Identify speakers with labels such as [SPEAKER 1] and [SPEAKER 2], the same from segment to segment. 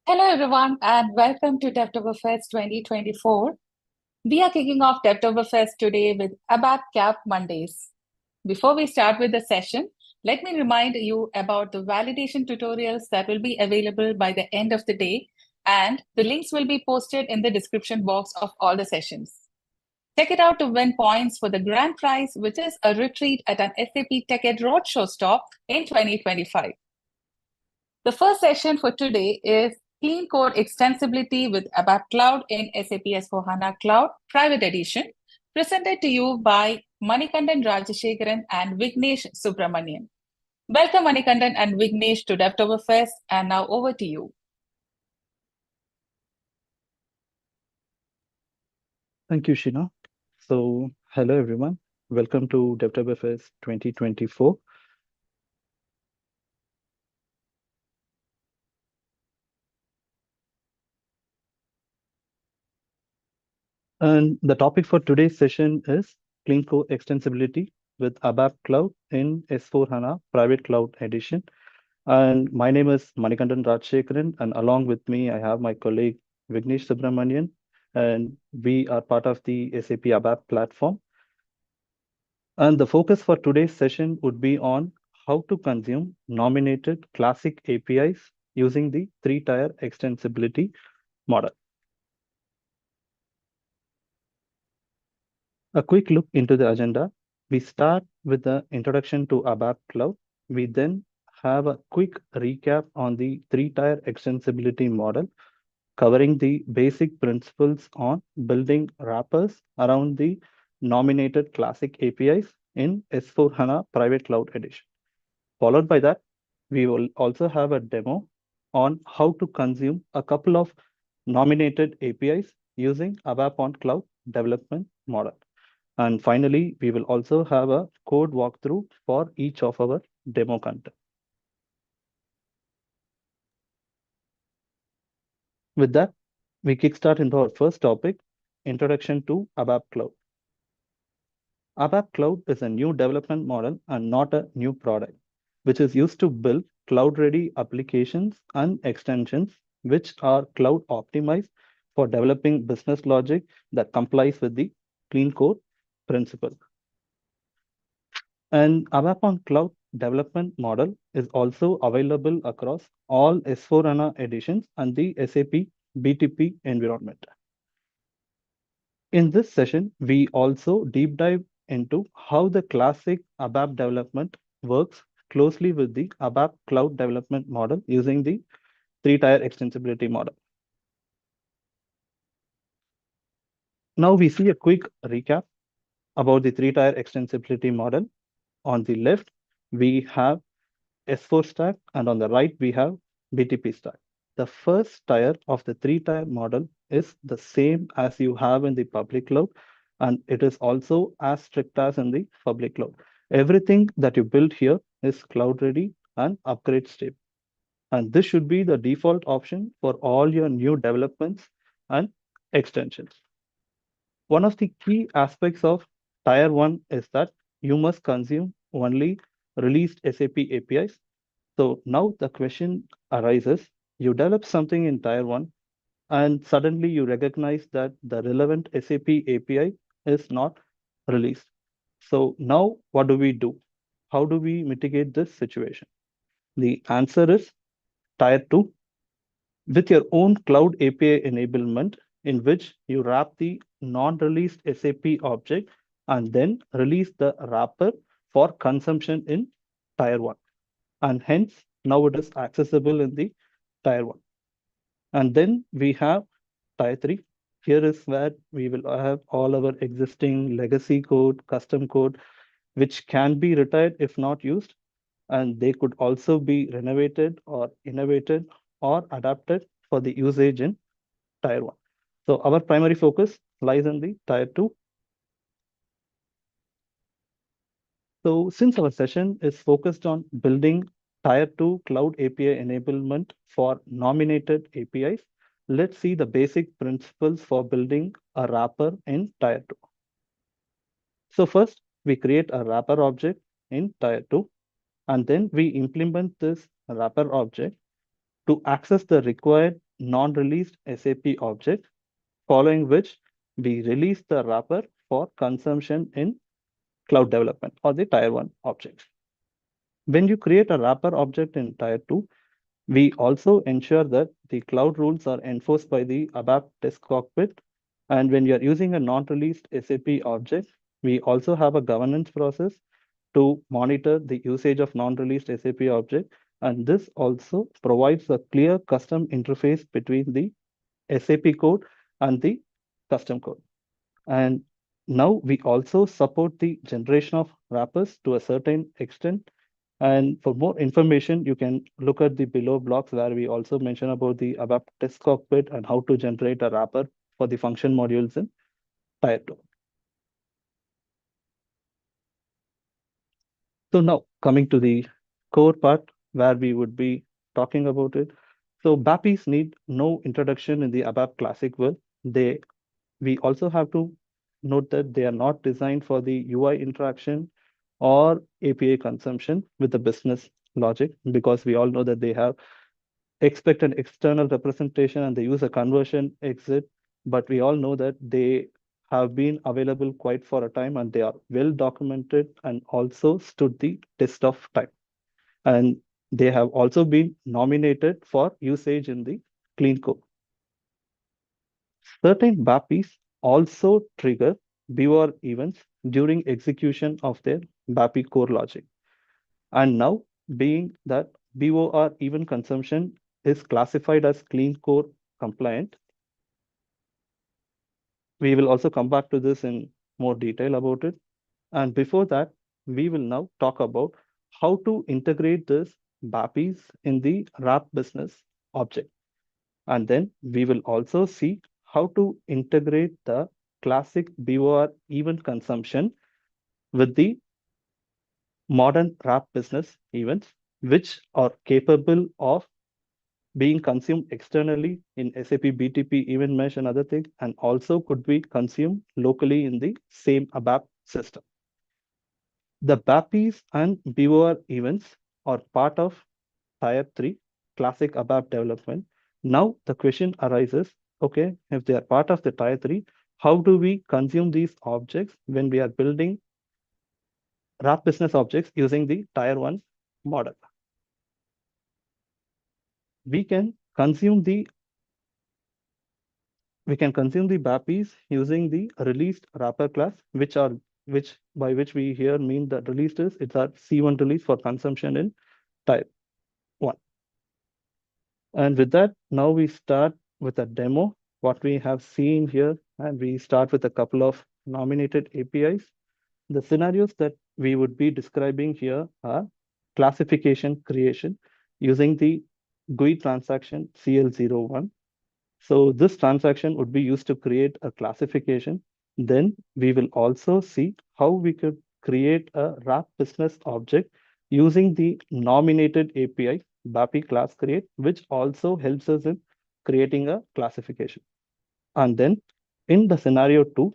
[SPEAKER 1] Hello, everyone, and welcome to Devtoberfest 2024. We are kicking off Devtoberfest today with ABAP Cap Mondays. Before we start with the session, let me remind you about the validation tutorials that will be available by the end of the day, and the links will be posted in the description box of all the sessions. Check it out to win points for the grand prize, which is a retreat at an SAP TechEd Roadshow stop in 2025. The first session for today is Clean Code Extensibility with ABAP Cloud in SAP S4HANA Cloud Private Edition, presented to you by Manikandan Rajashekaran and Vignesh Subramanian. Welcome, Manikandan and Vignesh, to Devtoberfest, and now over to you.
[SPEAKER 2] Thank you, Sheena. Hello everyone. Welcome to DevToberFest 2024. And the topic for today's session is Clean Core Extensibility with ABAP Cloud in S4HANA Private Cloud Edition. And my name is Manikandan Rajshekaran, and along with me, I have my colleague Vignesh Subramanian, and we are part of the SAP ABAP platform. And the focus for today's session would be on how to consume nominated classic APIs using the three-tier extensibility model. A quick look into the agenda. We start with the introduction to ABAP Cloud. We then have a quick recap on the three-tier extensibility model, covering the basic principles on building wrappers around the nominated classic APIs in S4HANA Private Cloud Edition. Followed by that, we will also have a demo on how to consume a couple of nominated APIs using ABAP on Cloud development model. And finally, we will also have a code walkthrough for each of our demo content. With that, we kickstart into our first topic, Introduction to ABAP Cloud. ABAP Cloud is a new development model and not a new product, which is used to build cloud-ready applications and extensions which are cloud optimized for developing business logic that complies with the clean code principle. And ABAP on Cloud development model is also available across all S4HANA editions and the SAP BTP environment. In this session, we also deep dive into how the classic ABAP development works closely with the ABAP Cloud development model using the three-tier extensibility model. Now we see a quick recap about the three-tier extensibility model. On the left, we have S4 stack, and on the right, we have BTP stack. The first tier of the three-tier model is the same as you have in the public cloud, and it is also as strict as in the public cloud. Everything that you build here is cloud ready and upgrade stable. And this should be the default option for all your new developments and extensions. One of the key aspects of tier 1 is that you must consume only released SAP APIs. So now the question arises, you develop something in tier 1 and suddenly you recognize that the relevant SAP API is not released. So now what do we do? How do we mitigate this situation? The answer is tier 2 with your own cloud API enablement, in which you wrap the non-released SAP object and then release the wrapper for consumption in tier 1. And hence, now it is accessible in the tier 1. And then we have tier 3. Here is where we will have all our existing legacy code, custom code, which can be retired if not used. And they could also be renovated or innovated or adapted for the usage in tier 1. So our primary focus lies in the tier 2. So since our session is focused on building tier 2 cloud API enablement for nominated APIs, let's see the basic principles for building a wrapper in tier 2. So first, we create a wrapper object in tier 2, and then we implement this wrapper object to access the required non-released SAP object, following which we release the wrapper for consumption in cloud development or the tier 1 objects. When you create a wrapper object in tier 2, we also ensure that the cloud rules are enforced by the ABAP test cockpit. And when you're using a non-released SAP object, we also have a governance process to monitor the usage of non-released SAP object. And this also provides a clear custom interface between the SAP code and the custom code. And now we also support the generation of wrappers to a certain extent. And for more information, you can look at the below blocks where we also mention about the ABAP test cockpit and how to generate a wrapper for the function modules in Tier 2. So now coming to the core part where we would be talking about it. So BAPIs need no introduction in the ABAP Classic world. We also have to note that they are not designed for the UI interaction or API consumption with the business logic, because we all know that they have expect an external representation and they use a conversion exit, but we all know that they have been available quite for a time and they are well documented and also stood the test of time. And they have also been nominated for usage in the clean code. Certain BAPIs also trigger BOR events during execution of their BAPI core logic. And now, being that BOR event consumption is classified as clean core compliant, we will also come back to this in more detail about it. And before that, we will now talk about how to integrate this BAPIs in the wrap business object. And then we will also see how to integrate the classic BOR event consumption with the modern wrap business events, which are capable of being consumed externally in SAP BTP event mesh and other things, and also could be consumed locally in the same ABAP system. The BAPIs and BOR events are part of Tier 3 classic ABAP development. Now the question arises, okay, if they are part of the Tier 3, how do we consume these objects when we are building wrap business objects using the Tier 1 model? We can consume the BAPIs using the released wrapper class, which by which we here mean that released is it's our C1 release for consumption in Tier 1. And with that, now we start with a demo, what we have seen here, and we start with a couple of nominated APIs. The scenarios that we would be describing here are classification creation using the GUI transaction CL01. So this transaction would be used to create a classification. Then we will also see how we could create a wrap business object using the nominated API BAPI class create, which also helps us in creating a classification. And then in the scenario 2,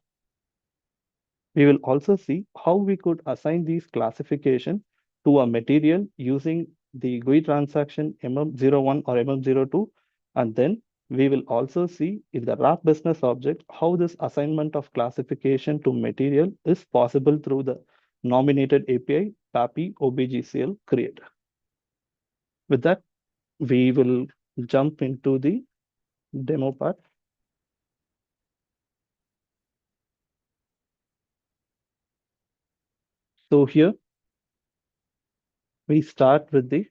[SPEAKER 2] we will also see how we could assign these classification to a material using the GUI transaction MM01 or MM02. And then we will also see in the wrap business object how this assignment of classification to material is possible through the nominated API BAPI OBGCL create. With that, we will jump into the demo part. So here we start with the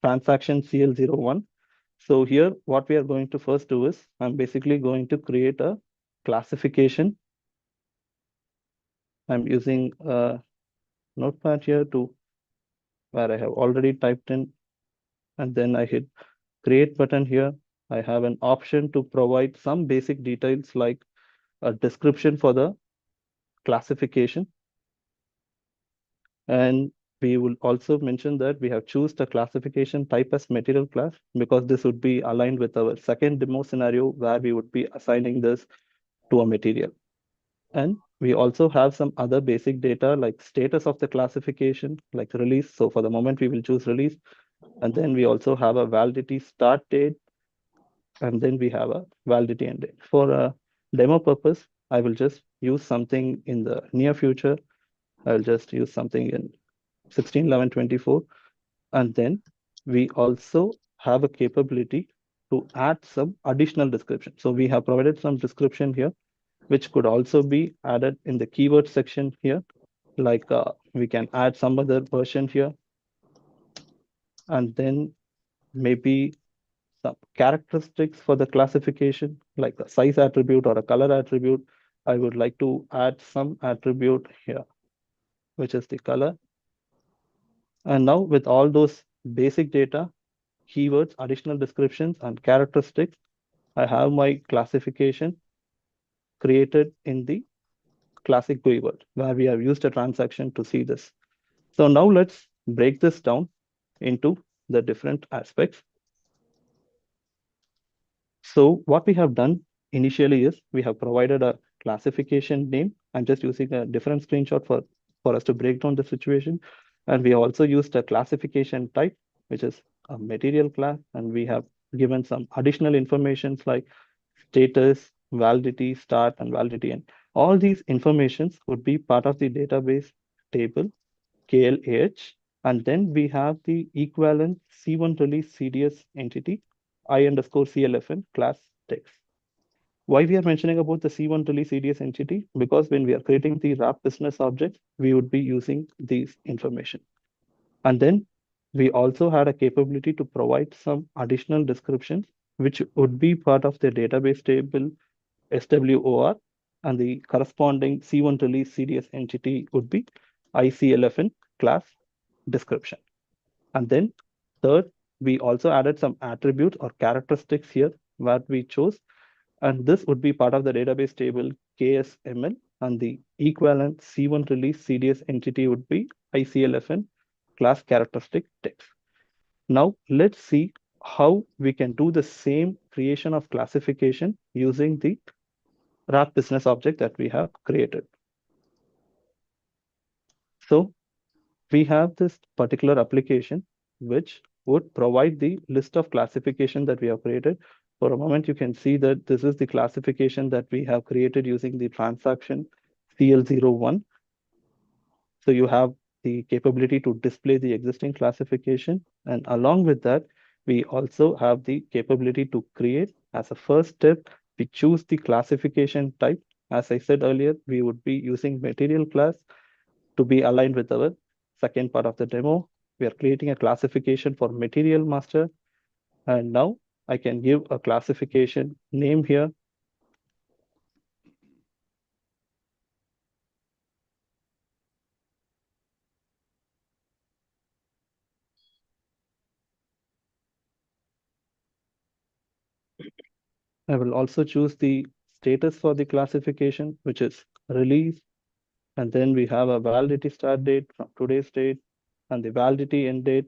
[SPEAKER 2] transaction CL01. So here, what we are going to first do is I'm basically going to create a classification. I'm using a notepad here to where I have already typed in, and then I hit create button here. I have an option to provide some basic details like a description for the classification. And we will also mention that we have choose the classification type as material class because this would be aligned with our second demo scenario where we would be assigning this to a material. And we also have some other basic data like status of the classification, like release. So for the moment, we will choose release. And then we also have a validity start date, and then we have a validity end date. For a demo purpose, I will just use something in the near future. I'll just use something in 16/11/24, and then we also have a capability to add some additional description. So we have provided some description here, which could also be added in the keyword section here. Like we can add some other version here, and then maybe some characteristics for the classification, like a size attribute or a color attribute. I would like to add some attribute here, which is the color. And now with all those basic data, keywords, additional descriptions, and characteristics, I have my classification created in the classic GUI world, where we have used a transaction to see this. So now let's break this down into the different aspects. So what we have done initially is we have provided a classification name. I'm just using a different screenshot for us to break down the situation. And we also used a classification type, which is a material class. And we have given some additional informations like status, validity, start, and validity end. All these informations would be part of the database table, KLAH. And then we have the equivalent C1 release CDS entity, I underscore CLFN class text. Why we are mentioning about the C1 release CDS entity? Because when we are creating the wrap business object, we would be using these information. And then we also had a capability to provide some additional descriptions, which would be part of the database table SWOR, and the corresponding C1 release CDS entity would be ICLFN class description. And then third, we also added some attributes or characteristics here where we chose, and this would be part of the database table KSML, and the equivalent C1 release CDS entity would be ICLFN class characteristic text. Now let's see how we can do the same creation of classification using the wrap business object that we have created. So we have this particular application which would provide the list of classification that we have created. For a moment, you can see that this is the classification that we have created using the transaction CL01. So you have the capability to display the existing classification. And along with that, we also have the capability to create. As a first step, we choose the classification type. As I said earlier, we would be using material class to be aligned with our second part of the demo. We are creating a classification for material master. And now I can give a classification name here. I will also choose the status for the classification, which is release. And then we have a validity start date from today's date and the validity end date,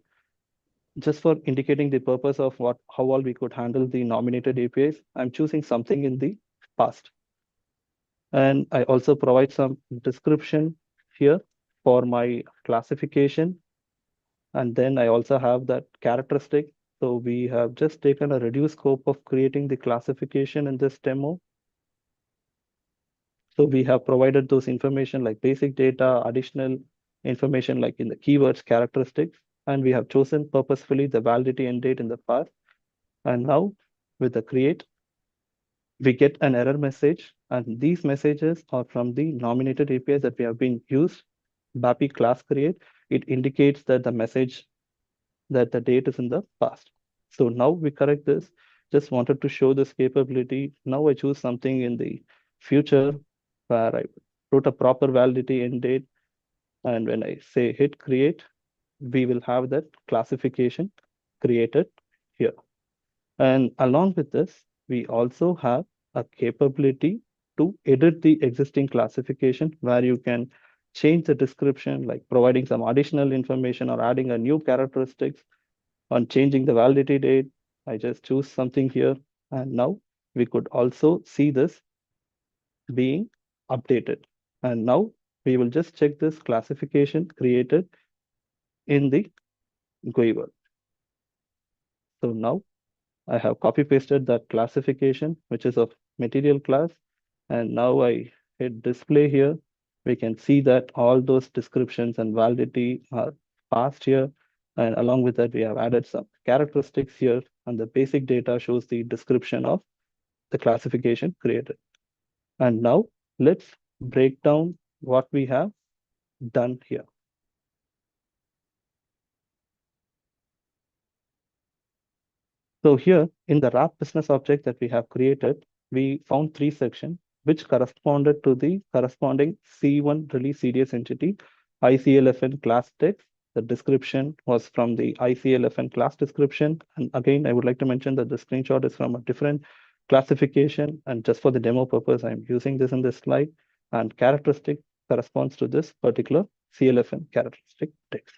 [SPEAKER 2] just for indicating the purpose of how all we could handle the nominated APIs. I'm choosing something in the past. And I also provide some description here for my classification. And then I also have that characteristic. So we have just taken a reduced scope of creating the classification in this demo. So we have provided those information like basic data, additional information like in the keywords, characteristics, and we have chosen purposefully the validity end date in the past. And now with the create, we get an error message, and these messages are from the nominated APIs that we have been used, BAPI class create. It indicates that the message that the date is in the past. So now we correct this. Just wanted to show this capability. Now I choose something in the future where I wrote a proper validity end date. And when I say hit create, we will have that classification created here. And along with this, we also have a capability to edit the existing classification where you can change the description, like providing some additional information or adding a new characteristics on changing the validity date. I just choose something here. And now we could also see this being updated. And now we will just check this classification created in the GUI world. So now I have copy pasted that classification, which is of material class. And now I hit display here. We can see that all those descriptions and validity are passed here. And along with that, we have added some characteristics here. And the basic data shows the description of the classification created. And now let's break down what we have done here. So here in the wrap business object that we have created, we found three sections which corresponded to the corresponding C1 release CDS entity, ICLFN class text. The description was from the ICLFN class description. And again, I would like to mention that the screenshot is from a different classification. And just for the demo purpose, I'm using this in this slide. And characteristic corresponds to this particular CLFN characteristic text.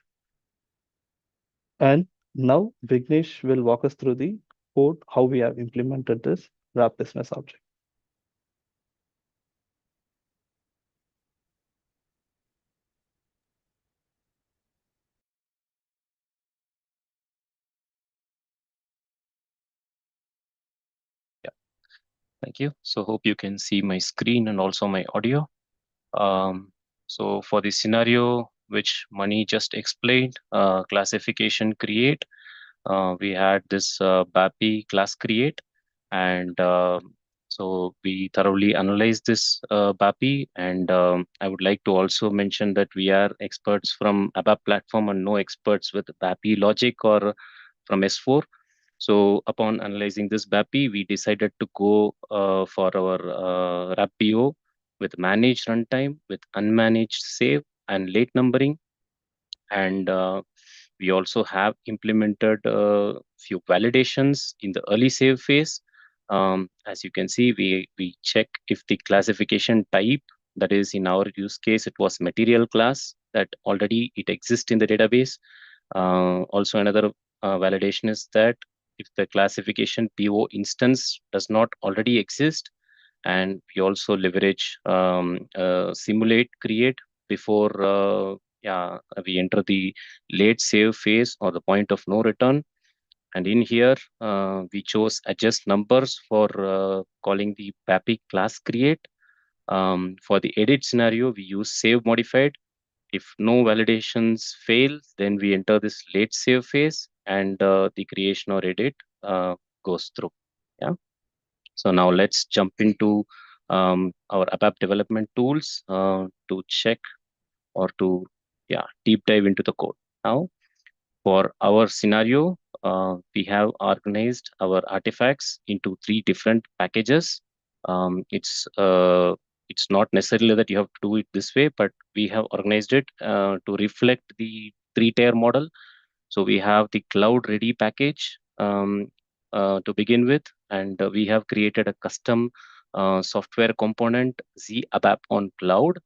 [SPEAKER 2] And now Vignesh will walk us through the code, how we have implemented this wrap business object.
[SPEAKER 3] Yeah, thank you. So hope you can see my screen and also my audio. So for the scenario which Mani just explained, classification create, we had this BAPI class create, and so we thoroughly analyzed this BAPI. And I would like to also mention that we are experts from ABAP platform and no experts with BAPI logic or from S4. So upon analyzing this BAPI, we decided to go for our RAP PO with managed runtime, with unmanaged save and late numbering. And we also have implemented a few validations in the early save phase. As you can see, we check if the classification type, that is in our use case, it was material class, that already it exists in the database. Also another validation is that if the classification PO instance does not already exist, and we also leverage simulate create before we enter the late save phase or the point of no return. And in here, we chose adjust numbers for calling the BAPI class create. For the edit scenario, we use save modified. If no validations fail, then we enter this late save phase, and the creation or edit goes through. Yeah. So now let's jump into our ABAP development tools to check or to deep dive into the code. Now, for our scenario, we have organized our artifacts into three different packages. It's not necessarily that you have to do it this way, but we have organized it to reflect the three-tier model. So we have the cloud ready package to begin with, and we have created a custom software component Z ABAP on cloud,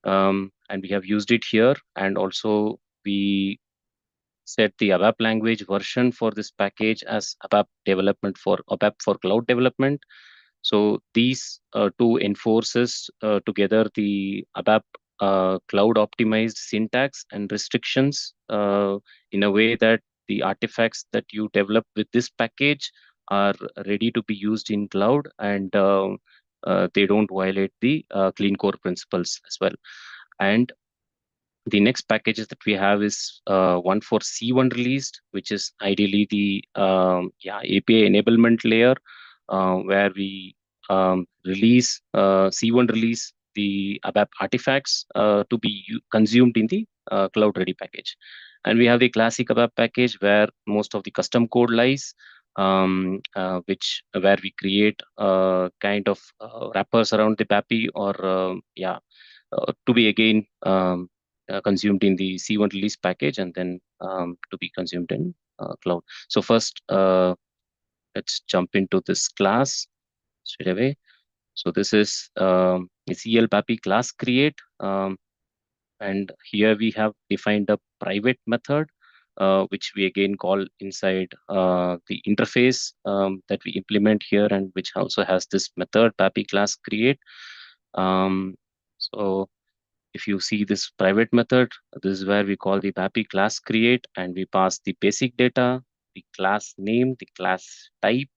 [SPEAKER 3] and we have used it here. And also we set the ABAP language version for this package as ABAP for cloud development. So these two enforces together the ABAP cloud optimized syntax and restrictions in a way that the artifacts that you develop with this package are ready to be used in cloud, and they don't violate the clean core principles as well. And the next packages that we have is one for C1 released, which is ideally the API enablement layer, where we release C1 release the ABAP artifacts to be consumed in the cloud ready package. And we have the classic ABAP package where most of the custom code lies, which where we create kind of wrappers around the BAPI or to be again consumed in the C1 release package, and then to be consumed in cloud. So first, let's jump into this class straight away. So this is CL BAPI class create. And here we have defined a private method, which we again call inside the interface that we implement here, and which also has this method BAPI class create. So if you see this private method, this is where we call the BAPI class create, and we pass the basic data, the class name, the class type,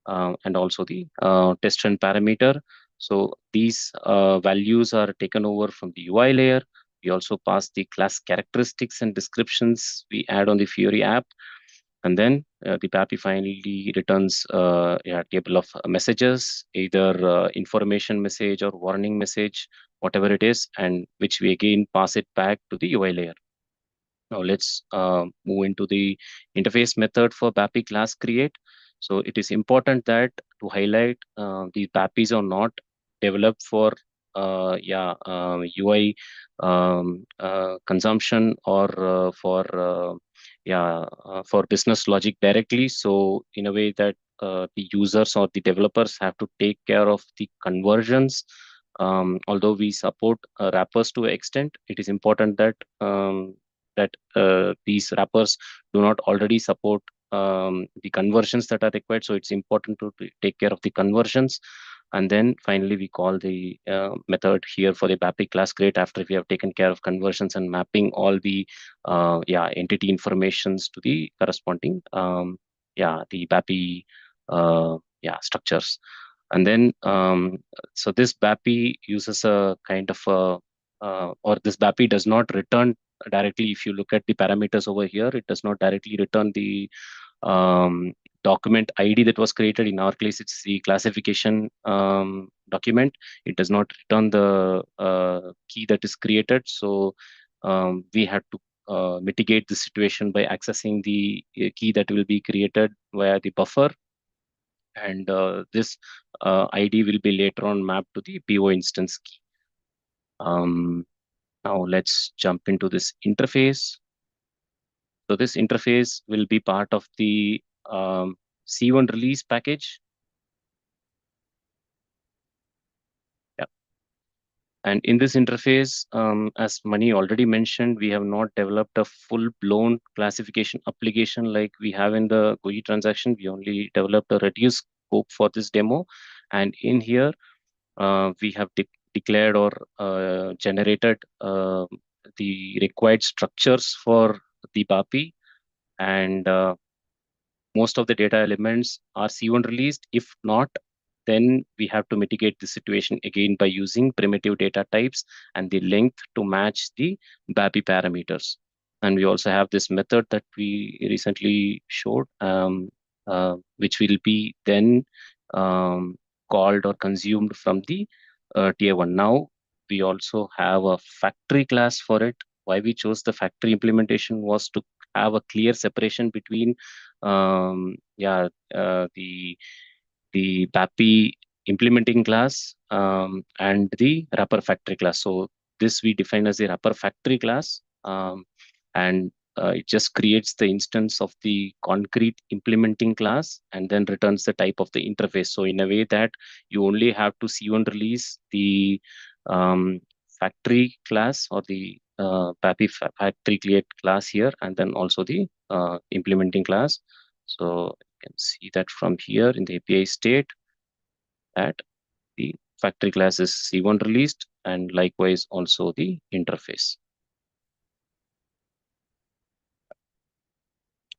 [SPEAKER 3] and also the test run parameter. So these values are taken over from the UI layer. We also pass the class characteristics and descriptions we add on the Fiori app. And then the BAPI finally returns a table of messages, either information message or warning message, whatever it is, and which we again pass it back to the UI layer. Now let's move into the interface method for BAPI class create. So it is important that to highlight the BAPIs are not developed for UI consumption or for business logic directly. So in a way that the users or the developers have to take care of the conversions. Although we support wrappers to an extent, it is important that these wrappers do not already support the conversions that are required. So it's important to take care of the conversions. And then finally, we call the method here for the BAPI class create after we have taken care of conversions and mapping all the entity informations to the corresponding the BAPI structures. And then so this BAPI uses a kind of or this BAPI does not return directly. If you look at the parameters over here, it does not directly return the document ID that was created. In our case, it's the classification document. It does not return the key that is created. So we had to mitigate the situation by accessing the key that will be created via the buffer. And this ID will be later on mapped to the PO instance key. Now let's jump into this interface. So this interface will be part of the C1 release package. Yeah. And in this interface, as Mani already mentioned, we have not developed a full-blown classification application like we have in the GUI transaction. We only developed a reduced scope for this demo. And in here, we have declared or generated the required structures for the BAPI, and most of the data elements are C1 released. If not, then we have to mitigate the situation again by using primitive data types and the length to match the BAPI parameters. And we also have this method that we recently showed, which will be then called or consumed from the tier 1. Now, we also have a factory class for it. Why we chose the factory implementation was to have a clear separation between the BAPI implementing class and the wrapper factory class. So this we define as the wrapper factory class, and it just creates the instance of the concrete implementing class and then returns the type of the interface. So in a way that you only have to C1 release the factory class or the BAPI factory create class here, and then also the implementing class. So you can see that from here in the API state that the factory class is C1 released, and likewise also the interface.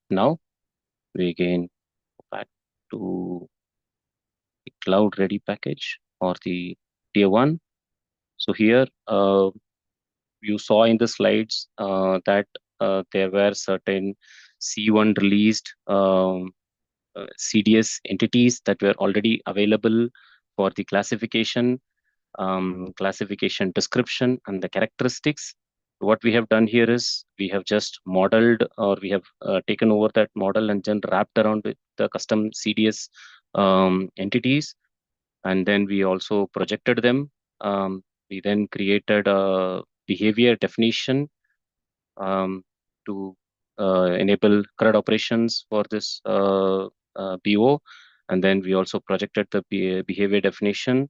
[SPEAKER 3] Now we again go back to the cloud ready package or the tier 1. So here you saw in the slides that there were certain C1 released CDS entities that were already available for the classification, classification description, and the characteristics. What we have done here is we have just modeled, or we have taken over that model and then wrapped around with the custom CDS entities. And then we also projected them. We then created a behavior definition to enable CRUD operations for this BO. And then we also projected the behavior definition.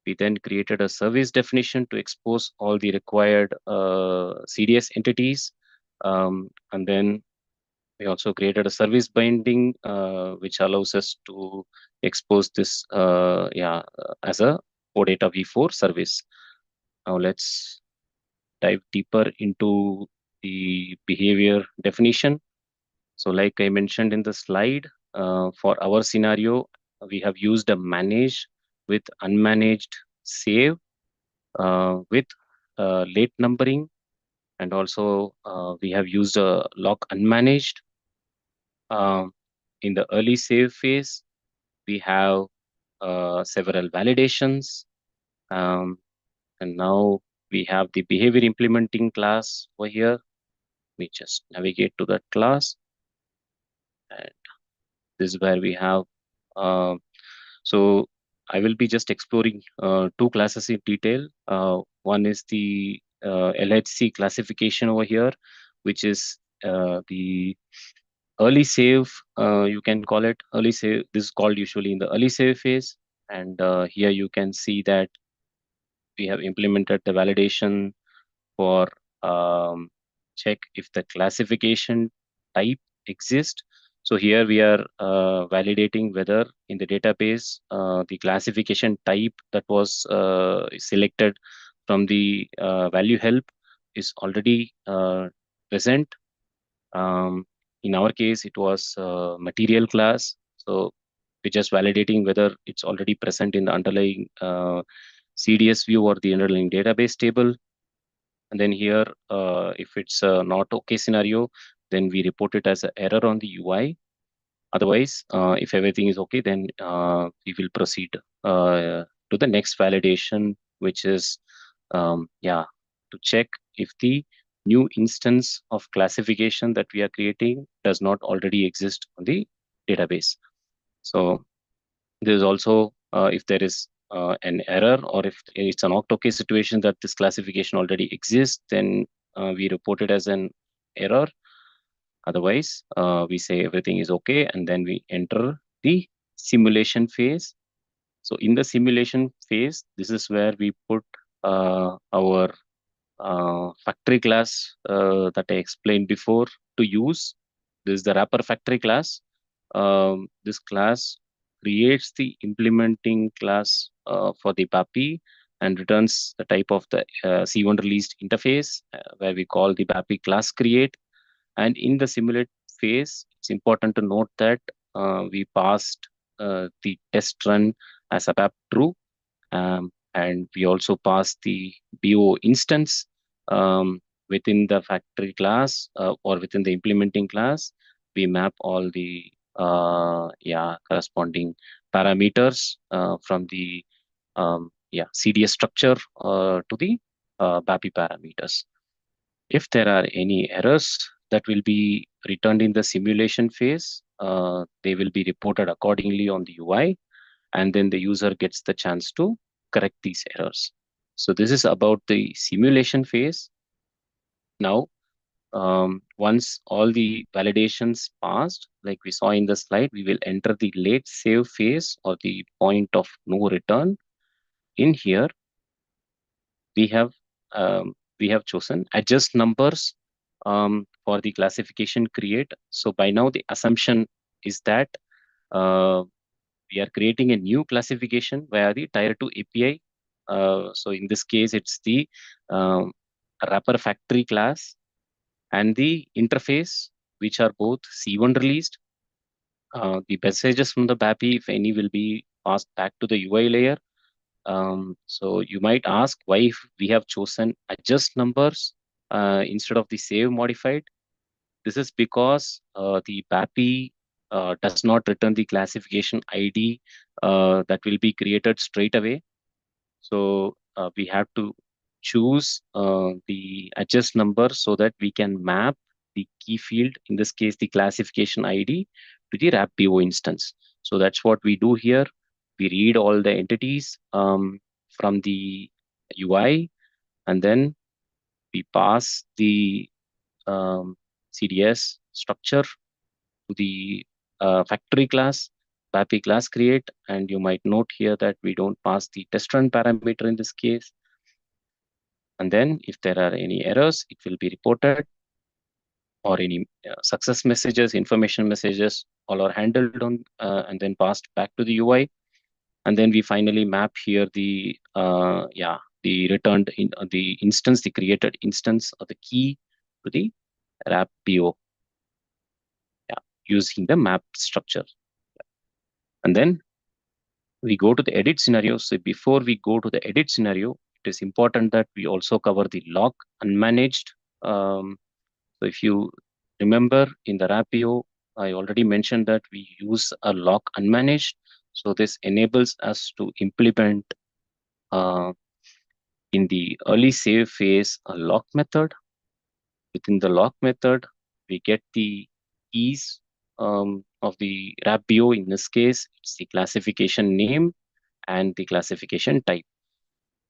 [SPEAKER 3] We then created a service definition to expose all the required CDS entities. And then we also created a service binding, which allows us to expose this as a OData v4 service. Now let's dive deeper into the behavior definition. So like I mentioned in the slide, for our scenario, we have used a manage with unmanaged save with late numbering, and also we have used a lock unmanaged. Um, in the early save phase, we have several validations, um, and now we have the behavior implementing class over here. We just navigate to that class, and this is where we have. Um, so I will be just exploring two classes in detail. One is the LHC classification over here, which is the early save. You can call it early save. This is called usually in the early save phase, and here you can see that we have implemented the validation for check if the classification type exists. So here we are validating whether in the database the classification type that was selected from the value help is already present. In our case, it was material class. So we're just validating whether it's already present in the underlying CDS view or the underlying database table. And then here, if it's a not okay scenario, then we report it as an error on the UI. Otherwise, if everything is okay, then we will proceed to the next validation, which is, to check if the new instance of classification that we are creating does not already exist on the database. So there's also, if there is an error, or if it's an okay situation that this classification already exists, then we report it as an error. Otherwise, we say everything is okay, and then we enter the simulation phase. So in the simulation phase, this is where we put our factory class that I explained before to use. This is the wrapper factory class. This class creates the implementing class for the BAPI and returns the type of the C1 released interface, where we call the BAPI class create. And in the simulate phase, it's important to note that we passed the test run as ABAP true, and we also passed the BO instance within the factory class or within the implementing class. We map all the corresponding parameters from the CDS structure to the BAPI parameters. If there are any errors that will be returned in the simulation phase, they will be reported accordingly on the UI, and then the user gets the chance to correct these errors. So this is about the simulation phase. Now, once all the validations passed, like we saw in the slide, we will enter the late save phase or the point of no return. In here, we have chosen adjust numbers for the classification create. So by now the assumption is that we are creating a new classification via the tier 2 API. So in this case, it's the um, wrapper factory class and the interface, which are both C1 released. The messages from the BAPI, if any, will be passed back to the UI layer. So you might ask why we have chosen adjust numbers instead of the save modified. This is because the BAPI does not return the classification ID that will be created straight away. So we have to choose the adjust number so that we can map the key field, in this case, the classification ID, to the wrap BO instance. So that's what we do here. We read all the entities from the UI, and then we pass the CDS structure to the factory class, BAPI class create, and you might note here that we don't pass the test run parameter in this case. And then if there are any errors, it will be reported, or any success messages, information messages, all are handled on and then passed back to the UI. And then we finally map here the returned in the instance, the created instance of the key to the wrap PO. Yeah. using the map structure. And then we go to the edit scenario. So before we go to the edit scenario, it is important that we also cover the lock unmanaged. So if you remember in the RAPIO, I already mentioned that we use a lock unmanaged. So this enables us to implement in the early save phase a lock method. Within the lock method, we get the keys of the RAPIO. In this case, it's the classification name and the classification type.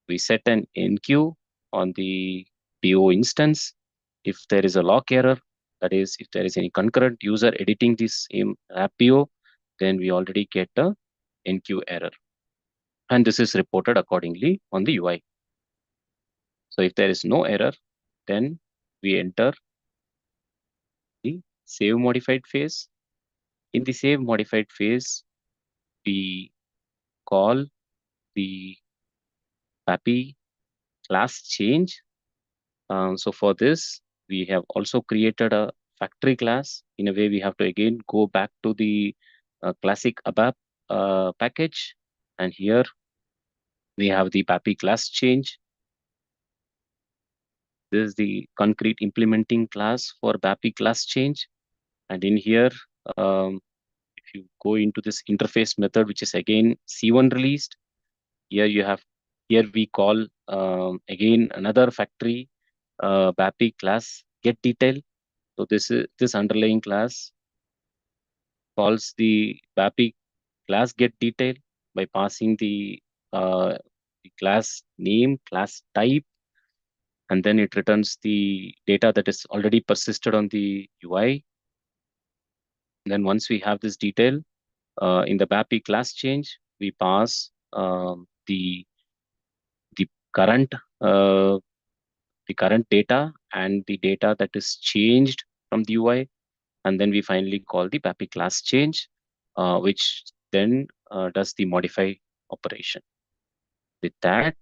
[SPEAKER 3] We set an enqueue on the PO instance. If there is a lock error, that is, if there is any concurrent user editing this same RAPIO, then we already get a enqueue error. And this is reported accordingly on the UI. So if there is no error, then we enter the save modified phase. In the save modified phase, we call the BAPI class change. So for this, we have also created a factory class. In a way, we have to again go back to the classic ABAP package. And here we have the BAPI class change. This is the concrete implementing class for BAPI class change. And in here, if you go into this interface method, which is again C1 released, here we call again another factory BAPI class get detail. So this underlying class calls the BAPI class get detail by passing the class name, class type, and then it returns the data that is already persisted on the UI. And then once we have this detail in the BAPI class change, we pass the current data and the data that is changed from the UI. And then we finally call the BAPI class change, which then does the modify operation. With that,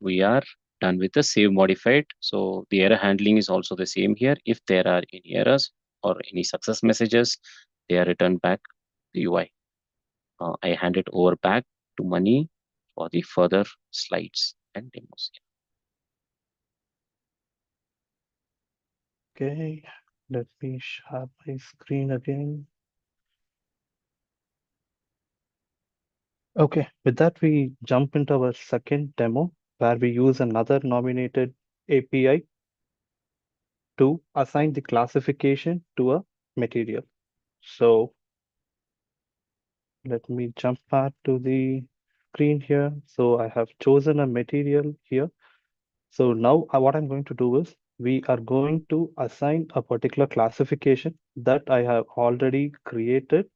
[SPEAKER 3] we are done with the save modified. So the error handling is also the same here. If there are any errors or any success messages, they are returned back to UI. I hand it over back to Mani for the further slides and demos.
[SPEAKER 2] Okay, let me share my screen again. Okay, with that, we jump into our second demo where we use another nominated API to assign the classification to a material. So let me jump back to the screen here. So I have chosen a material here. So now what I'm going to do is we are going to assign a particular classification that I have already created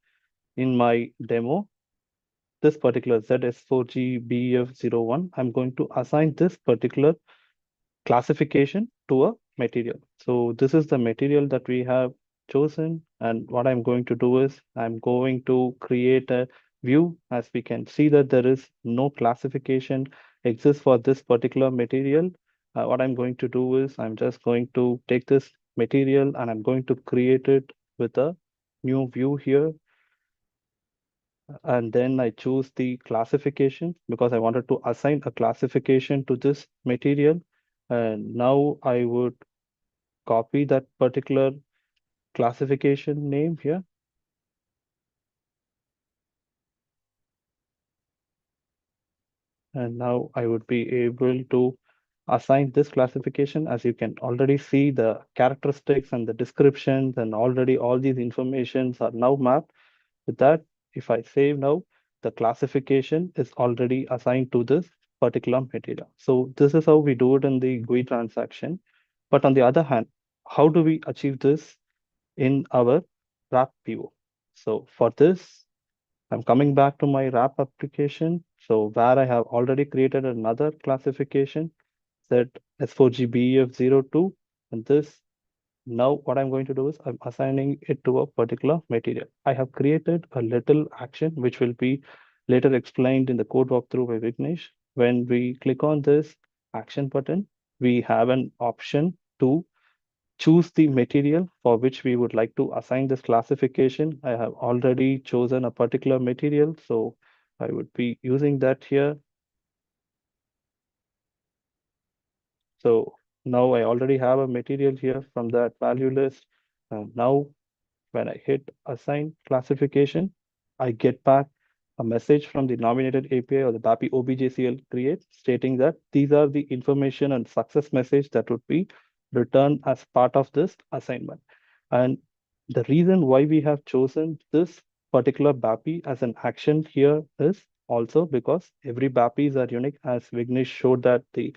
[SPEAKER 2] in my demo. This particular ZS4GBF01, I'm going to assign this particular classification to a material. So this is the material that we have chosen. And what I'm going to do is I'm going to create a view. As we can see that there is no classification exists for this particular material. What I'm going to do is I'm just going to take this material and I'm going to create it with a new view here. And then I choose the classification because I wanted to assign a classification to this material. And now I would copy that particular classification name here. And now I would be able to assign this classification. As you can already see, the characteristics and the descriptions and already all these informations are now mapped. With that, if I save now, the classification is already assigned to this particular material. So this is how we do it in the GUI transaction. But on the other hand, how do we achieve this in our wrap PO? So for this, I'm coming back to my wrap application. So where I have already created another classification, set S4GBF02, and this now what I'm going to do is I'm assigning it to a particular material. I have created a little action which will be later explained in the code walkthrough by Vignesh. When we click on this action button, we have an option to choose the material for which we would like to assign this classification. I have already chosen a particular material, so I would be using that here. So now I already have a material here from that value list. And now when I hit assign classification, I get back a message from the nominated API or the BAPI OBJCL create stating that these are the information and success message that would be returned as part of this assignment. And the reason why we have chosen this particular BAPI as an action here is also because every BAPIs are unique, as Vignesh showed that the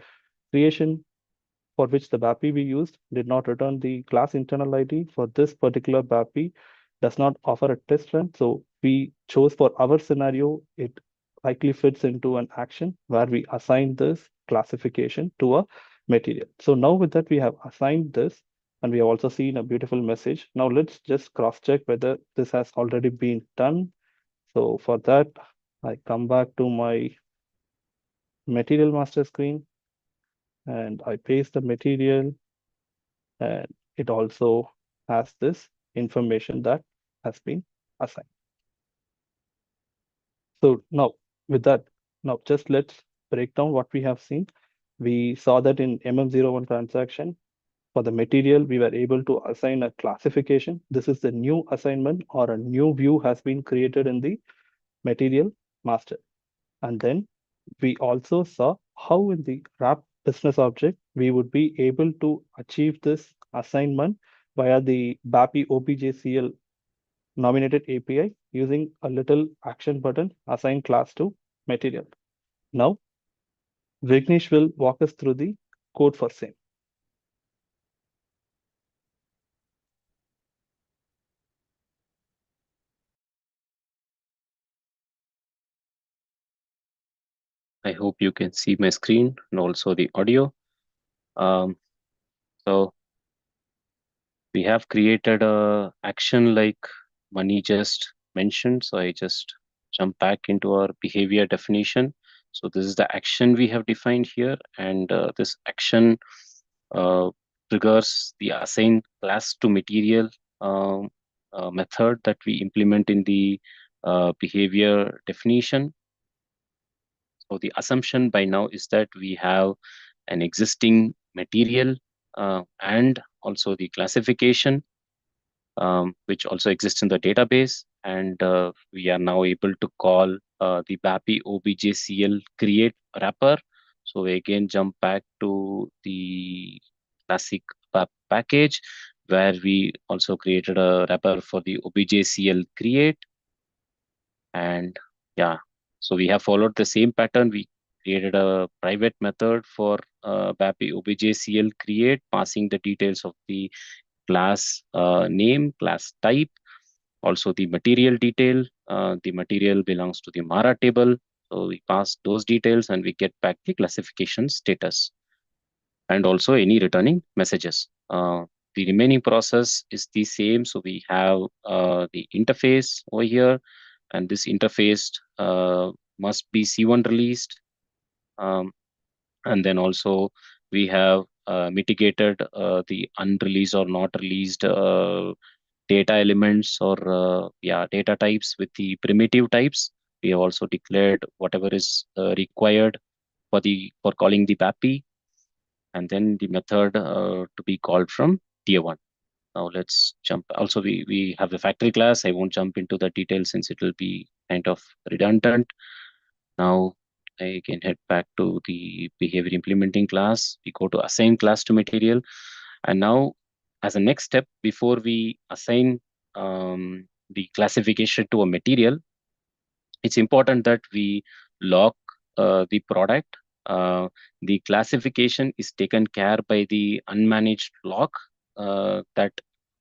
[SPEAKER 2] creation for which the BAPI we used did not return the class internal ID. For this particular BAPI does not offer a test run. So we chose for our scenario, it likely fits into an action where we assign this classification to a material. So now with that, we have assigned this and we have also seen a beautiful message. Now let's just cross check whether this has already been done. So for that, I come back to my material master screen and I paste the material, and it also has this information that has been assigned. So now with that, now just let's break down what we have seen. We saw that in MM01 transaction, for the material, we were able to assign a classification. This is the new assignment or a new view has been created in the material master. And then we also saw how in the wrap business object, we would be able to achieve this assignment via the BAPI OPJCL nominated API using a little action button assign class to material. Now, Vignesh will walk us through the code for same.
[SPEAKER 3] I hope you can see my screen and also the audio. So we have created a action like Mani just mentioned. So I just jump back into our behavior definition. So this is the action we have defined here, and this action uh, triggers the assign class to material method that we implement in the behavior definition. So the assumption by now is that we have an existing material and also the classification, which also exists in the database. And we are now able to call the BAPI OBJCL create wrapper. So we again jump back to the classic BAP package where we also created a wrapper for the OBJCL create. And yeah, so we have followed the same pattern. We created a private method for BAPI OBJCL create, passing the details of the class name, class type, also the material detail. The material belongs to the Mara table. So we pass those details and we get back the classification status and also any returning messages. The remaining process is the same. So we have the interface over here, and this interface must be C1 released. And then also we have mitigated the unreleased or not released data elements or data types with the primitive types. We have also declared whatever is required for calling the BAPI, and then the method to be called from tier one. Now let's jump. Also, we have the factory class. I won't jump into the details since it will be kind of redundant. Now I can head back to the behavior implementing class. We go to assign class to material. And now as a next step, before we assign the classification to a material, it's important that we lock the product. The classification is taken care by the unmanaged lock that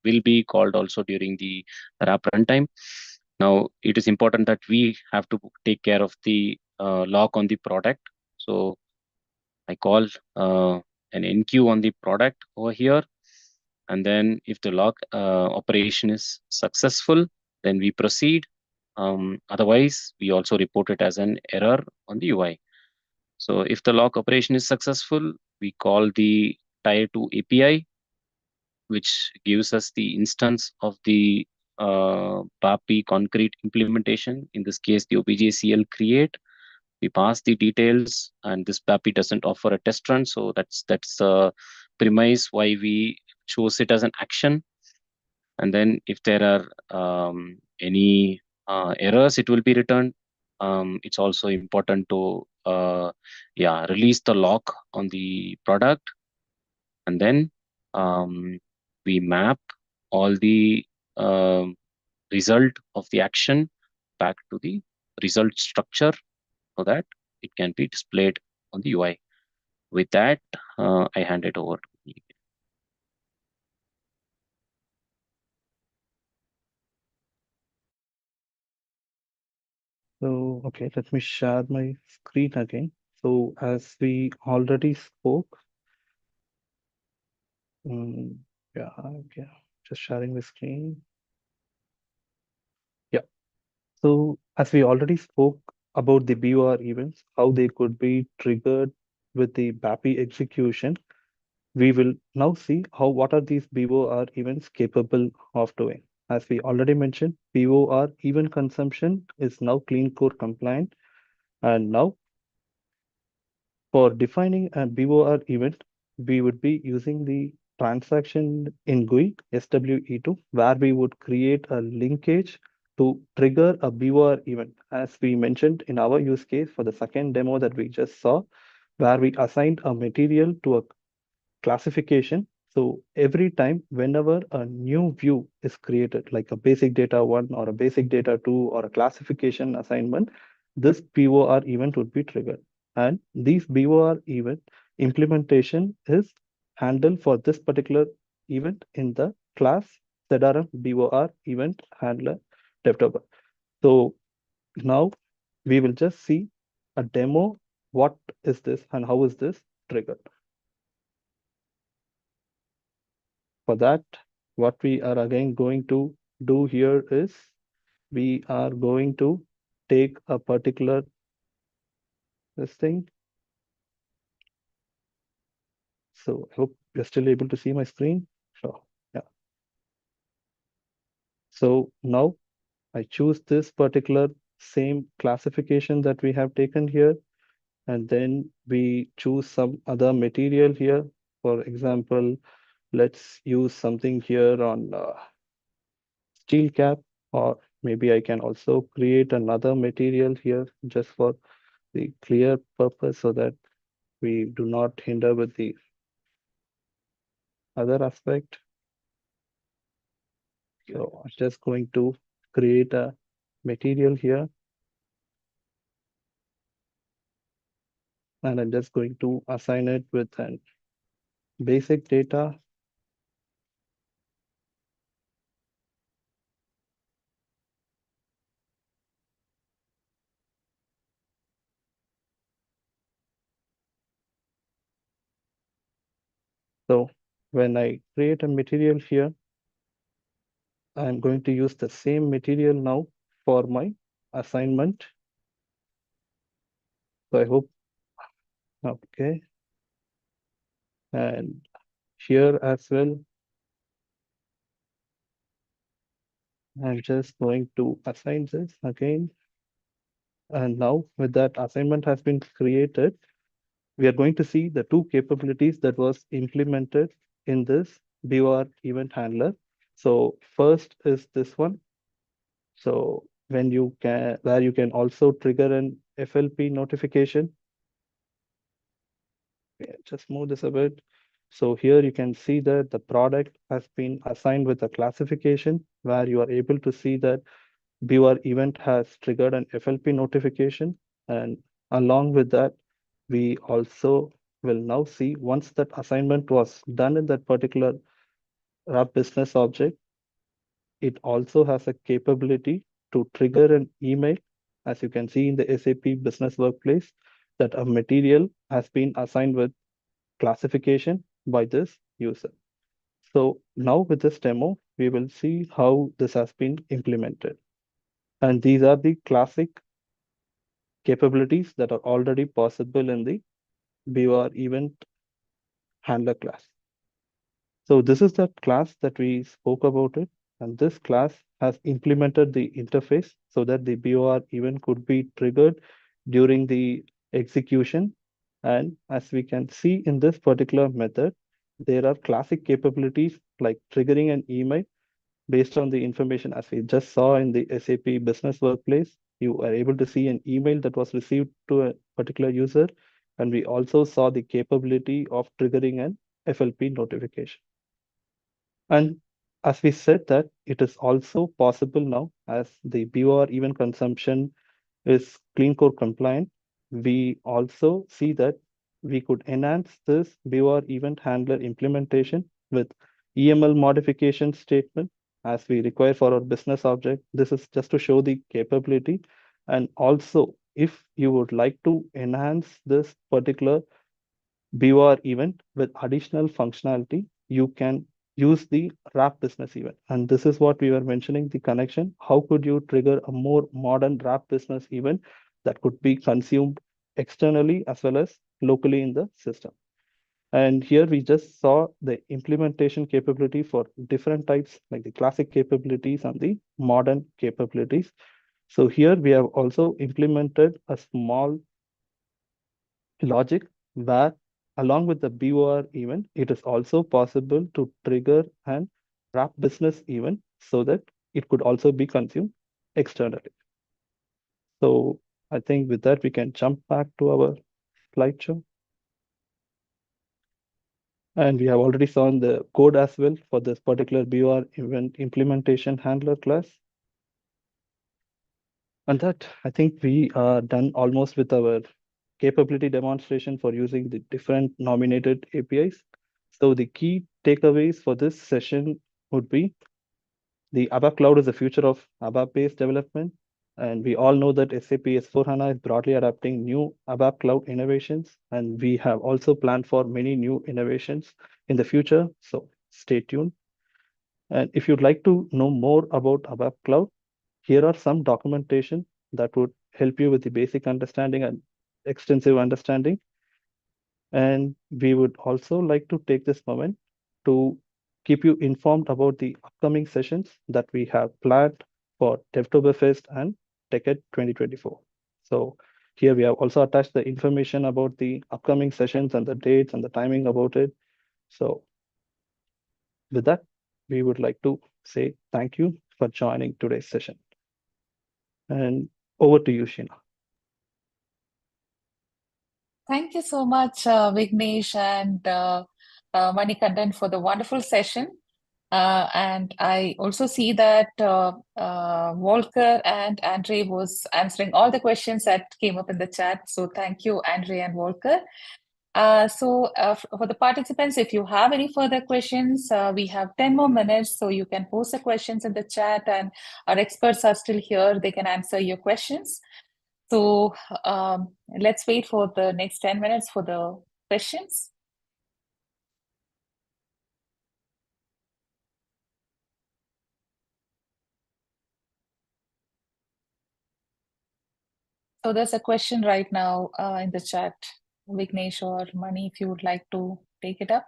[SPEAKER 3] will be called also during the wrap runtime. Now, it is important that we have to take care of the lock on the product. So I call an enqueue on the product over here. And then if the lock operation is successful, then we proceed. Otherwise, we also report it as an error on the UI. So if the lock operation is successful, we call the tier 2 API, which gives us the instance of the BAPI concrete implementation. In this case, the OBJCL create. We pass the details, and this BAPI doesn't offer a test run, so that's the premise why we chose it as an action. And then if there are any errors, it will be returned. It's also important to release the lock on the product, and then we map all the result of the action back to the result structure so that it can be displayed on the UI. With that, I hand it over to you.
[SPEAKER 2] So, okay, let me share my screen again. So, as we already spoke, yeah, okay, just sharing the screen. Yeah. So, as we already spoke about the BOR events, how they could be triggered with the BAPI execution, we will now see how what are these BOR events capable of doing. As we already mentioned, BOR event consumption is now clean core compliant, and now for defining a BOR event, we would be using the transaction in GUI SWE2, where we would create a linkage to trigger a BOR event, as we mentioned in our use case for the second demo that we just saw, where we assigned a material to a classification. So every time, whenever a new view is created, like a basic data one or a basic data two or a classification assignment, this BOR event would be triggered. And these BOR event implementation is handled for this particular event in the class ZRM BOR event handler developer. So now we will just see a demo. What is this and how is this triggered? For that, what we are again going to do here is we are going to take a particular this thing. So I hope you're still able to see my screen. Sure. Yeah. So now I choose this particular same classification that we have taken here, and then we choose some other material here. For example, let's use something here on steel cap, or maybe I can also create another material here just for the clear purpose so that we do not hinder with the other aspect. So I'm just going to create a material here, and I'm just going to assign it with an basic data. So when I create a material here, I'm going to use the same material now for my assignment. So I hope, okay. And here as well, I'm just going to assign this again. And now with that assignment has been created, we are going to see the two capabilities that was implemented in this BOR event handler. So first is this one. So when you can, where you can also trigger an FLP notification. Okay, just move this a bit. So here you can see that the product has been assigned with a classification where you are able to see that BOR event has triggered an FLP notification. And along with that, we also will now see once that assignment was done in that particular RAP business object, it also has a capability to trigger an email, as you can see in the SAP Business Workplace, that a material has been assigned with classification by this user. So now with this demo, we will see how this has been implemented. And these are the classic capabilities that are already possible in the BOR event handler class. So this is the class that we spoke about it, and this class has implemented the interface so that the BOR event could be triggered during the execution. And as we can see in this particular method, there are classic capabilities like triggering an email based on the information as we just saw in the SAP Business Workplace. You are able to see an email that was received to a particular user, and we also saw the capability of triggering an FLP notification. And as we said that it is also possible now as the BOR event consumption is clean core compliant, we also see that we could enhance this BOR event handler implementation with EML modification statement as we require for our business object. This is just to show the capability. And also, if you would like to enhance this particular BOR event with additional functionality, you can use the wrap business event. And this is what we were mentioning, the connection. How could you trigger a more modern wrap business event that could be consumed externally as well as locally in the system? And here we just saw the implementation capability for different types, like the classic capabilities and the modern capabilities. So here we have also implemented a small logic where along with the BOR event, it is also possible to trigger an wrap business event so that it could also be consumed externally. So I think with that, we can jump back to our slideshow. And we have already seen the code as well for this particular BOR event implementation handler class. And that I think we are done almost with our capability demonstration for using the different nominated APIs. So the key takeaways for this session would be the ABAP Cloud is the future of ABAP-based development. And we all know that SAP S/4HANA is broadly adapting new ABAP Cloud innovations. And we have also planned for many new innovations in the future. So stay tuned. And if you'd like to know more about ABAP Cloud, here are some documentation that would help you with the basic understanding and extensive understanding. And we would also like to take this moment to keep you informed about the upcoming sessions that we have planned for Devtoberfest and TechEd 2024. So here we have also attached the information about the upcoming sessions and the dates and the timing about it. So with that, we would like to say thank you for joining today's session. And over to you, Sheena.
[SPEAKER 1] Thank you so much, Vignesh and Manikandan, for the wonderful session. And I also see that Volker and Andre was answering all the questions that came up in the chat. So thank you, Andre and Volker. For the participants, if you have any further questions, we have 10 more minutes, so you can post the questions in the chat, and our experts are still here. They can answer your questions. So let's wait for the next 10 minutes for the questions. So there's a question right now in the chat. Vignesh or Mani, if you would like to take it up.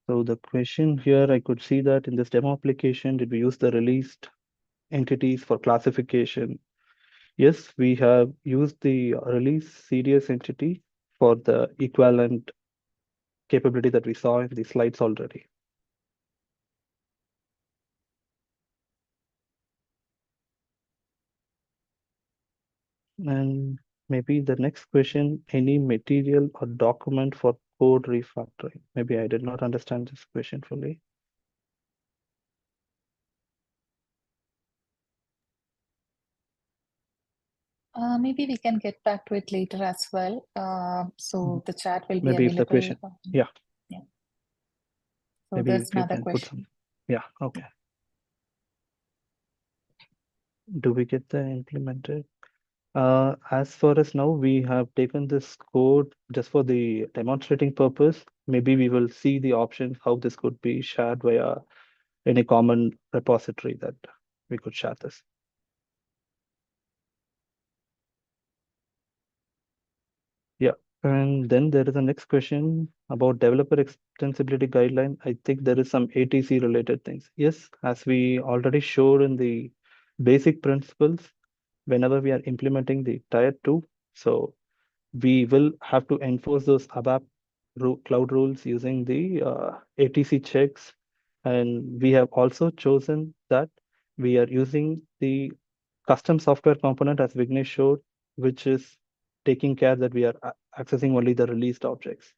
[SPEAKER 2] So the question here, I could see that in this demo application, did we use the released entities for classification? Yes, we have used the release CDS entity for the equivalent capability that we saw in the slides already. And maybe the next question, any material or document for code refactoring? Maybe I did not understand this question fully.
[SPEAKER 1] Maybe we can get back to it later as well. So the chat will be
[SPEAKER 2] Maybe if the
[SPEAKER 1] available.
[SPEAKER 2] question, yeah.
[SPEAKER 1] Yeah. So
[SPEAKER 2] Maybe
[SPEAKER 1] there's
[SPEAKER 2] if you
[SPEAKER 1] another
[SPEAKER 2] can put
[SPEAKER 1] question.
[SPEAKER 2] some, yeah, okay. Do we get the implemented? As far as now, we have taken this code just for the demonstrating purpose. Maybe we will see the option how this could be shared via any common repository that we could share this. Yeah. And then there is a next question about developer extensibility guideline. I think there is some ATC related things. Yes, as we already showed in the basic principles, whenever we are implementing the tier two, so we will have to enforce those ABAP cloud rules using the ATC checks. And we have also chosen that we are using the custom software component as Vignesh showed, which is taking care that we are accessing only the released objects.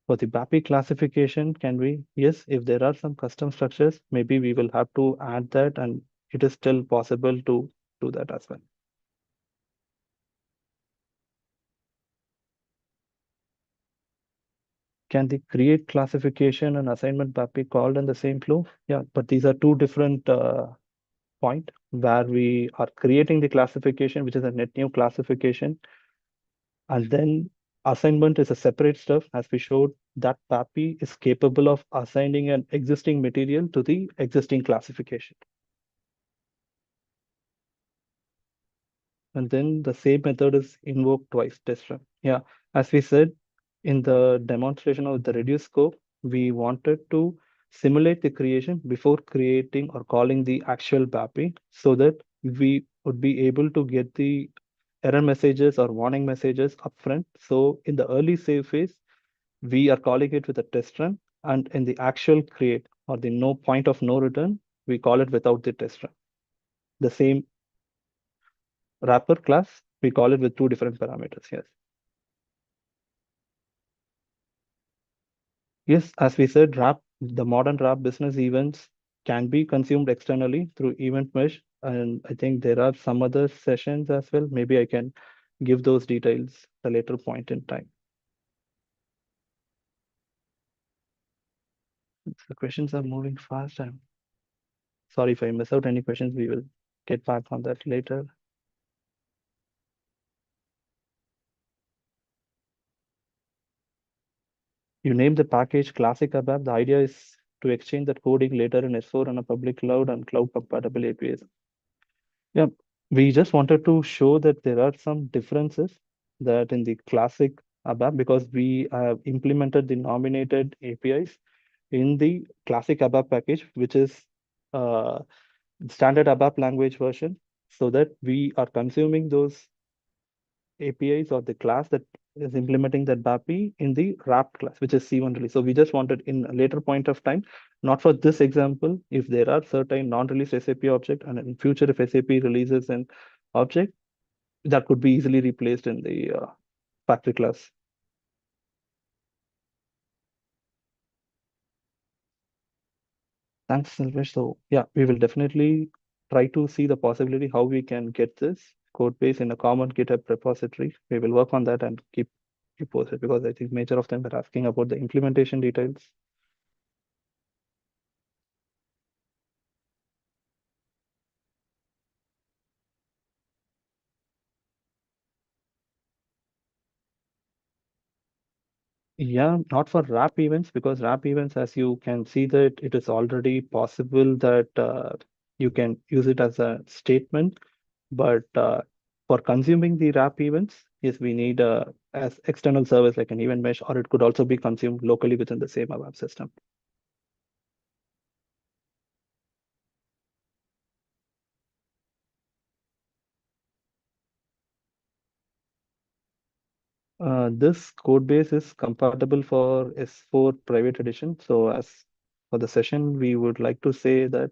[SPEAKER 2] For the BAPI classification, can we? Yes, if there are some custom structures, maybe we will have to add that, and it is still possible to do that as well. Can the create classification and assignment be called in the same flow? Yeah, but these are two different point where we are creating the classification, which is a net new classification, and then assignment is a separate stuff. As we showed, that BAPI is capable of assigning an existing material to the existing classification. And then the same method is invoked twice, test run. Yeah, as we said in the demonstration of the reduced scope, we wanted to simulate the creation before creating or calling the actual BAPI so that we would be able to get the error messages or warning messages upfront. So in the early save phase, we are calling it with a test run, and in the actual create or the no point of no return, we call it without the test run. The same wrapper class, we call it with two different parameters. Yes. Yes, as we said, the modern wrap business events can be consumed externally through event mesh. And I think there are some other sessions as well. Maybe I can give those details at a later point in time. The questions are moving fast. I'm sorry if I miss out any questions. We will get back on that later. You name the package Classic ABAP. The idea is to exchange that coding later in S4 on a public cloud and cloud compatible APIs. Yeah, we just wanted to show that there are some differences that in the classic ABAP, because we have implemented the nominated APIs in the classic ABAP package, which is uh, standard ABAP language version, so that we are consuming those APIs or the class that is implementing that BAPI in the wrapped class, which is C1 release. So we just wanted in a later point of time, not for this example, if there are certain non-released SAP object, and in future if SAP releases an object, that could be easily replaced in the factory class. Thanks, Silvesh. So yeah, we will definitely try to see the possibility how we can get this code base in a common GitHub repository. We will work on that and keep you posted, because I think major of them are asking about the implementation details. Yeah, not for wrap events, because wrap events, as you can see that it is already possible that you can use it as a statement. But for consuming the wrap events, yes, we need as external service like an event mesh, or it could also be consumed locally within the same ABAP system. This code base is compatible for S4 private edition. So as for the session, we would like to say that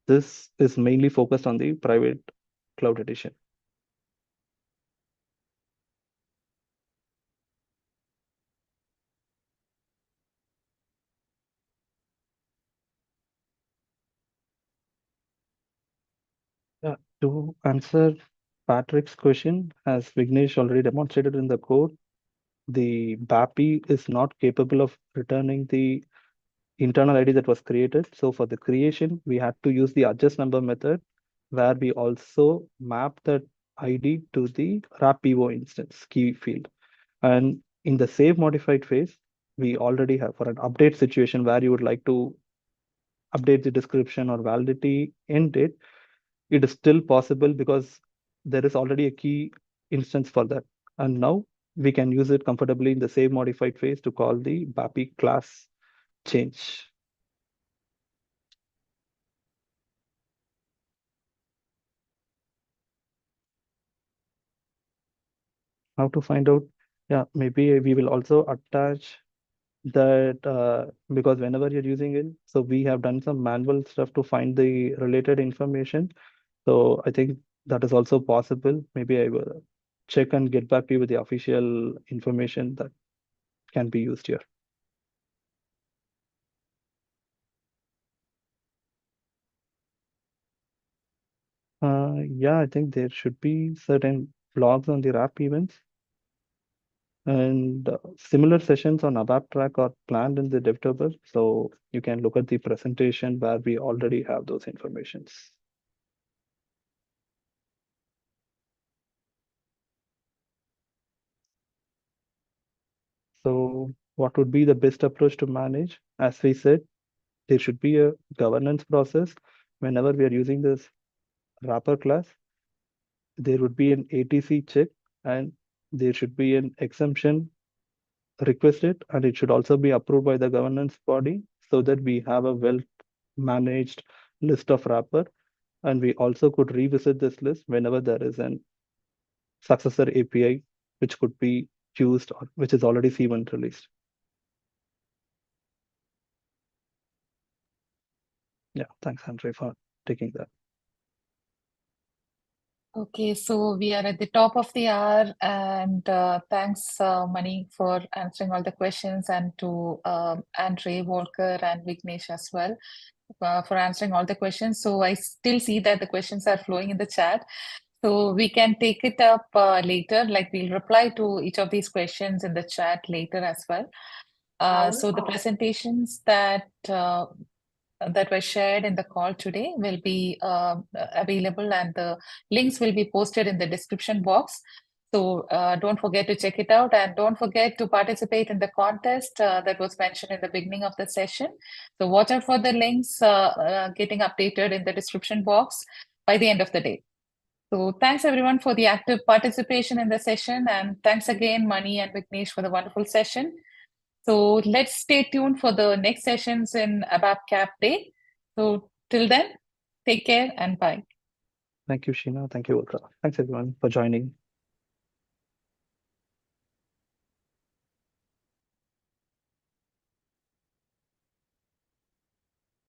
[SPEAKER 2] this is mainly focused on the private cloud edition. To answer Patrick's question, as Vignesh already demonstrated in the code, the BAPI is not capable of returning the internal ID that was created. So for the creation, we had to use the adjust number method, where we also map that ID to the wrap PO instance key field. And in the save modified phase, we already have for an update situation where you would like to update the description or validity end date, it is still possible because there is already a key instance for that. And now we can use it comfortably in the save modified phase to call the BAPI class change. How to find out? Yeah, maybe we will also attach that because whenever you're using it, so we have done some manual stuff to find the related information. So I think that is also possible. Maybe I will check and get back to you with the official information that can be used here. Yeah, I think there should be certain logs on the wrap events. And similar sessions on ABAP track are planned in the DevTober. So you can look at the presentation where we already have those informations. So what would be the best approach to manage? As we said, there should be a governance process. Whenever we are using this wrapper class, there would be an ATC check and there should be an exemption requested, and it should also be approved by the governance body so that we have a well managed list of wrapper. And we also could revisit this list whenever there is an successor API which could be used or which is already C1 released. Yeah, thanks, Andre, for taking that.
[SPEAKER 1] Okay, so we are at the top of the hour, and thanks, Mani, for answering all the questions, and to Andre, Volker, and Vignesh as well for answering all the questions. So I still see that the questions are flowing in the chat. So we can take it up later, like we'll reply to each of these questions in the chat later as well. So the presentations that were shared in the call today will be available, and the links will be posted in the description box. So don't forget to check it out, and don't forget to participate in the contest that was mentioned in the beginning of the session. So watch out for the links getting updated in the description box by the end of the day. So thanks everyone for the active participation in the session, and thanks again, Mani and Vignesh, for the wonderful session. So let's stay tuned for the next sessions in ABAP Cap Day. So till then, take care and bye.
[SPEAKER 2] Thank you, Sheena. Thank you, Ultra. Thanks, everyone, for joining.